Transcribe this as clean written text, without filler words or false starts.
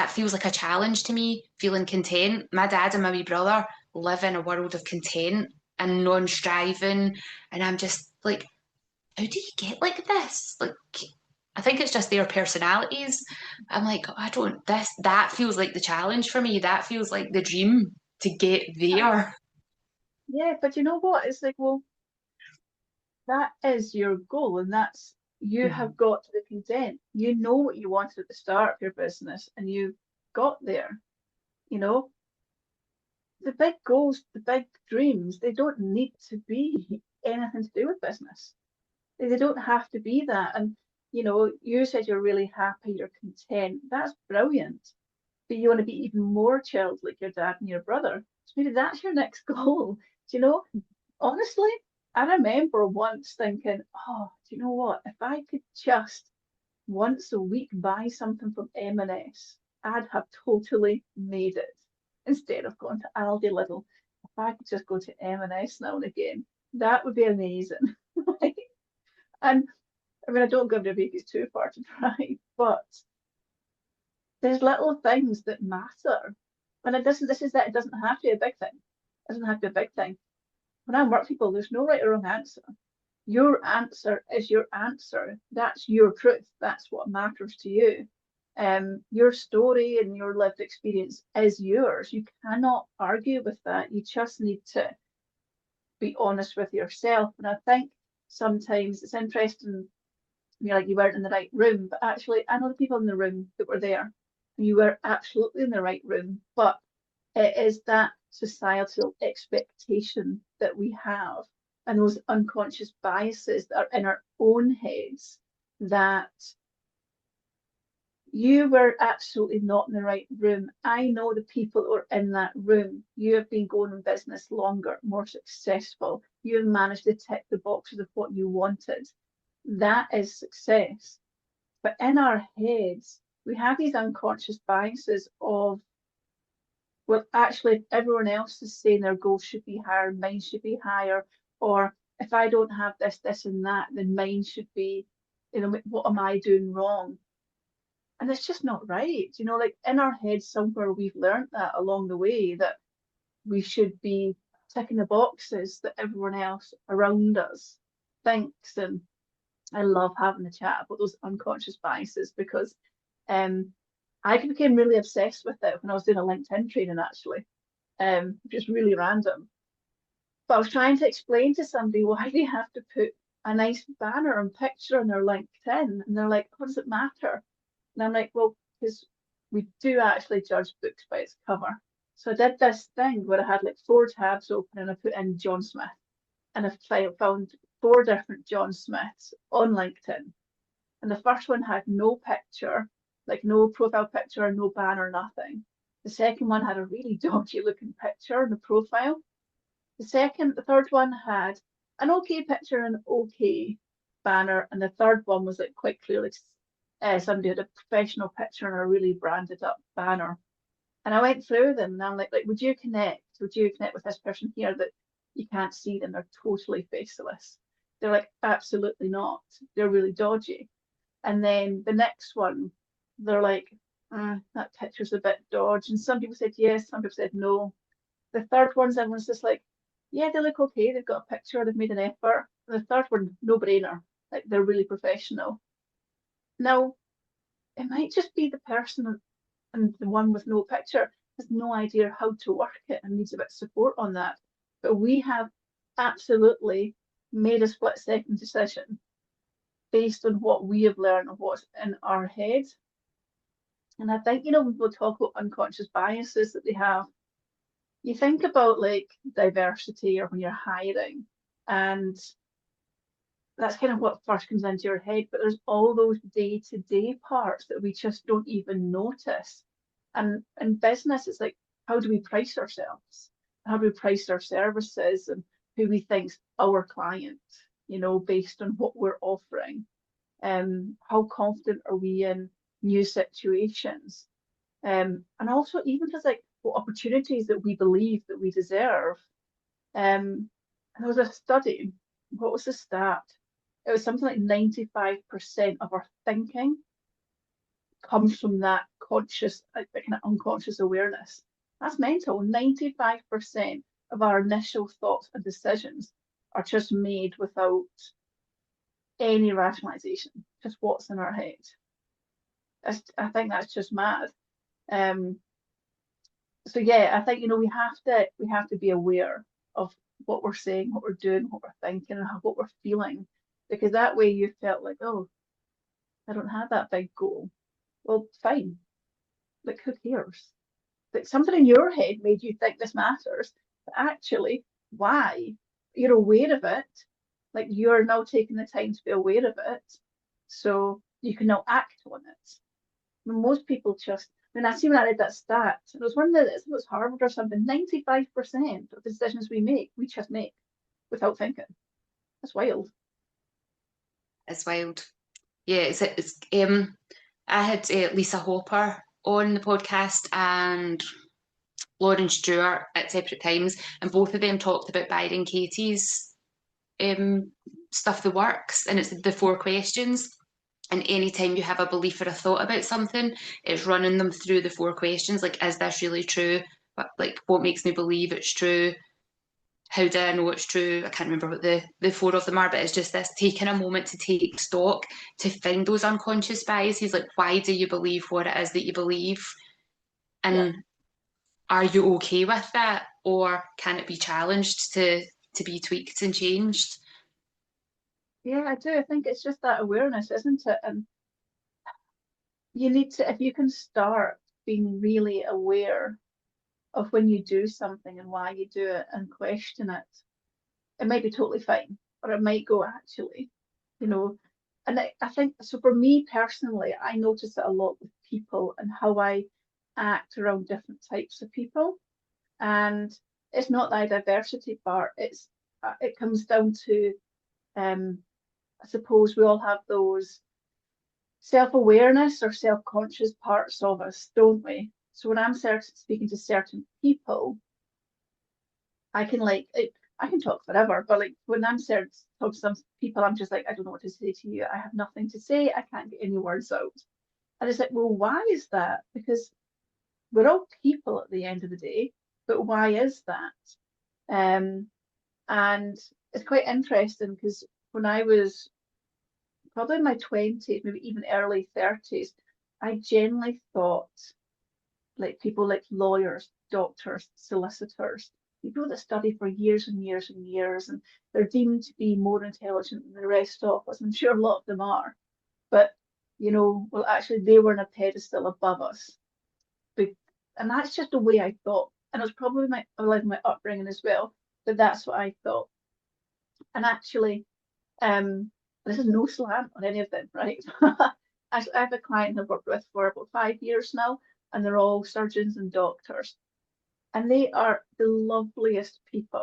that feels like a challenge to me, feeling content. My dad and my wee brother live in a world of content and non-striving, and I'm just like, how do you get like this? Like, I think it's just their personalities. I'm like, I don't, that feels like the challenge for me. That feels like the dream to get there. Yeah, but you know what? It's like, well, that is your goal, and that's you have Mhm. got to the content. You know what you wanted at the start of your business, and you got there. You know, the big goals, the big dreams, they don't need to be anything to do with business. They don't have to be that. And you said you're really happy, you're content. That's brilliant. But you want to be even more chilled like your dad and your brother. So maybe that's your next goal. Do you know? Honestly, I remember once thinking, oh, do you know what? If I could just once a week buy something from M&S, I'd have totally made it. Instead of going to Aldi Lidl, if I could just go to M&S now and again, that would be amazing. And I mean, I don't go to Vegas too far to drive, but there's little things that matter. And it doesn't have to be a big thing. It doesn't have to be a big thing. When I work with people, there's no right or wrong answer. Your answer is your answer. That's your truth. That's what matters to you. Your story and your lived experience is yours. You cannot argue with that. You just need to be honest with yourself. And I think sometimes it's interesting, you're like you weren't in the right room, but actually I know the people in the room that were there. You were absolutely in the right room, but it is that societal expectation that we have and those unconscious biases that are in our own heads that you were absolutely not in the right room. I know the people who are in that room. You have been going in business longer, more successful. You have managed to tick the boxes of what you wanted. That is success. But in our heads, we have these unconscious biases of, well, actually, if everyone else is saying their goals should be higher, mine should be higher, or if I don't have this, this, and that, then mine should be, what am I doing wrong? And it's just not right. Like in our heads somewhere, we've learned that along the way that we should be ticking the boxes that everyone else around us thinks. And I love having a chat about those unconscious biases because um, I became really obsessed with it when I was doing a LinkedIn training actually, which is really random. But I was trying to explain to somebody why they have to put a nice banner and picture on their LinkedIn, and they're like, "What does it matter?" And I'm like, "Well, because we do actually judge books by its cover." So I did this thing where I had like four tabs open and I put in John Smith, and I found four different John Smiths on LinkedIn. And the first one had no picture, like no profile picture, no banner, nothing. The second one had a really dodgy looking picture in the profile. The third one had an okay picture and an okay banner, and the third one was like quite clearly somebody had a professional picture and a really branded up banner. And I went through them and I'm like, would you connect? Would you connect with this person here that you can't see them? They're totally faceless. They're like, absolutely not. They're really dodgy. And then the next one, they're like, that picture's a bit dodgy. And some people said yes, some people said no. The third one's everyone's just like, yeah, they look okay. They've got a picture, they've made an effort. And the third one, no brainer. Like they're really professional. Now, it might just be the person and the one with no picture has no idea how to work it and needs a bit of support on that. But we have absolutely made a split second decision based on what we have learned and what's in our head. And I think, when people talk about unconscious biases that they have, you think about like diversity or when you're hiring, and that's kind of what first comes into your head. But there's all those day-to-day parts that we just don't even notice. And in business, it's like, how do we price ourselves? How do we price our services and who we think's our client, based on what we're offering? How confident are we in new situations? And also even just like what opportunities that we believe that we deserve. There was a study. What was the stat? It was something like 95% of our thinking comes from that conscious, like kind of unconscious awareness. That's mental. 95% of our initial thoughts and decisions are just made without any rationalization, just what's in our head. I think that's just mad. So yeah, I think we have to be aware of what we're saying, what we're doing, what we're thinking, and what we're feeling, because that way you felt like, oh, I don't have that big goal. Well, fine. Like, who cares? Like, something in your head made you think this matters, but actually, why? You're aware of it. Like, you're now taking the time to be aware of it, so you can now act on it. I mean, most people just, I see when I read that stat, it was one that it was Harvard or something, 95% of the decisions we just make without thinking. That's wild. It's wild. Yeah, it's I had Lisa Hopper on the podcast and Lauren Stewart at separate times, and both of them talked about Byron Katie's stuff, The Works, and it's the 4 questions. And anytime you have a belief or a thought about something, it's running them through the 4 questions. Like, is this really true? Like, what makes me believe it's true? How do I know it's true? I can't remember what the 4 of them are, but it's just this taking a moment to take stock, to find those unconscious biases. Like, why do you believe what it is that you believe? And Yeah. are you okay with that? Or can it be challenged to be tweaked and changed? Yeah, I do. I think it's just that awareness, isn't it? And you need to, if you can start being really aware of when you do something and why you do it and question it, it might be totally fine, or it might go, actually, and I think so. For me personally, I notice it a lot with people and how I act around different types of people. And it's not the diversity part, it comes down to I suppose we all have those self-awareness or self-conscious parts of us, don't we? So when I'm speaking to certain people, I can I can talk forever, but like when I'm talking to some people, I'm just like, I don't know what to say to you. I have nothing to say. I can't get any words out. And it's like, well, why is that? Because we're all people at the end of the day, but why is that? And it's quite interesting because when I was probably in my 20s, maybe even early 30s, I generally thought like people like lawyers, doctors, solicitors, people that study for years and years and years, and they're deemed to be more intelligent than the rest of us. I'm sure a lot of them are, but well, actually, they were on a pedestal above us, and that's just the way I thought, and it was probably my upbringing as well. But that's what I thought, and actually, this is no slant on any of them, right? I have a client I've worked with for about 5 years now, and they're all surgeons and doctors, and they are the loveliest people.